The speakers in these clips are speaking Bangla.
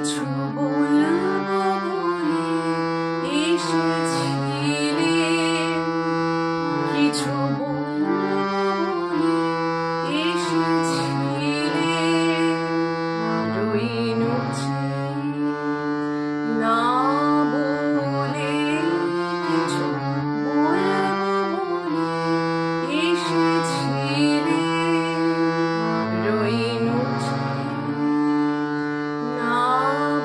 কিছু বলবো বলে এসেছিলে, কিছু বলবো বলে এসেছিলে, রইনু না বলে, কিছু বলবো বলে এসেছিলে, রইনু না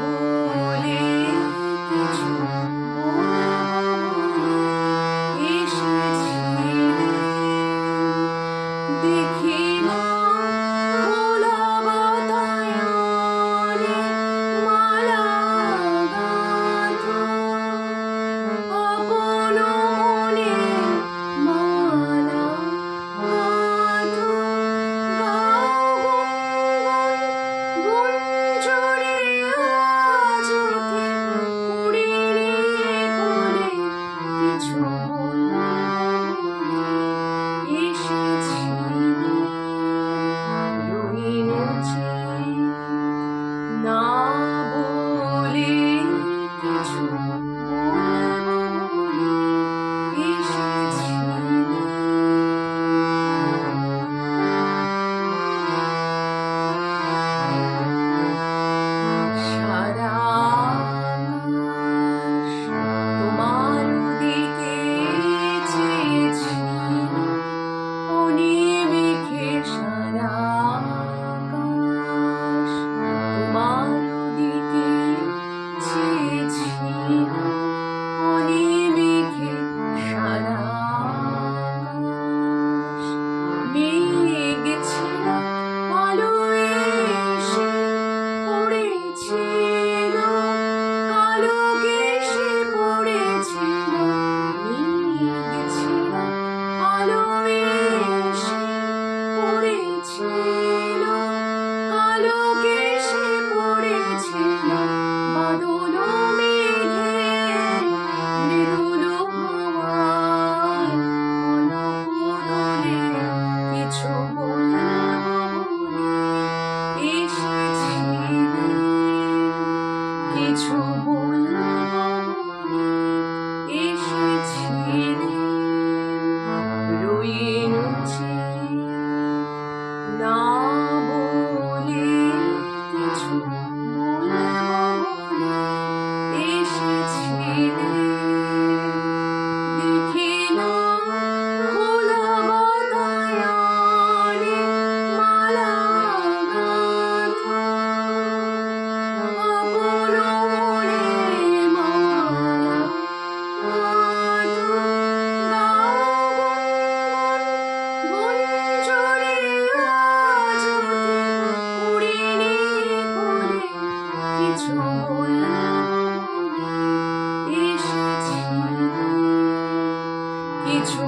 বলে, কিছু বলবো বলে এসেছিলে। দেখি না খোলা বাতায়নে মালা গাঁথা, আপন মনে মালা গাঁথা, গাও গুঞ্জরে আজ ওঠে কুড়িয়ে কোলে, কিছু বলবো বলে এসেছিলে, রইনু না বলে, কিছু বলবো বলে এসেছিলে। সারা আকাশ তোমার দিকে চেয়েছিল, অনিমেষে সারা আকাশ তোমার দিকে চেয়েছিল, অনিমেষে সারা আকাশ। মেঘ ছেঁড়া আলো এসে পড়েছিল, কালো কেশে পড়েছিল, মেঘ ছেঁড়া আলো এসে পড়েছিল, কালো কেশে পড়েছিল, বাদল মেঘের মৃদুল হাওয়ায় অলক দোলে, কিছু বলবো বলে এসেছিলে, কিছু বলবো বলে এসেছিলে, রইনু না বলে, কিছু বলবো বলে এসেছিলে। দেখি না খোলা বাতায়নে মালা গাঁথা, আপন মনে মালা গাঁথা, গাও গুঞ্জরে আজ ওঠে কুড়িয়ে কোলে, কিছু বলবো বলে এসেছিলে, কিছু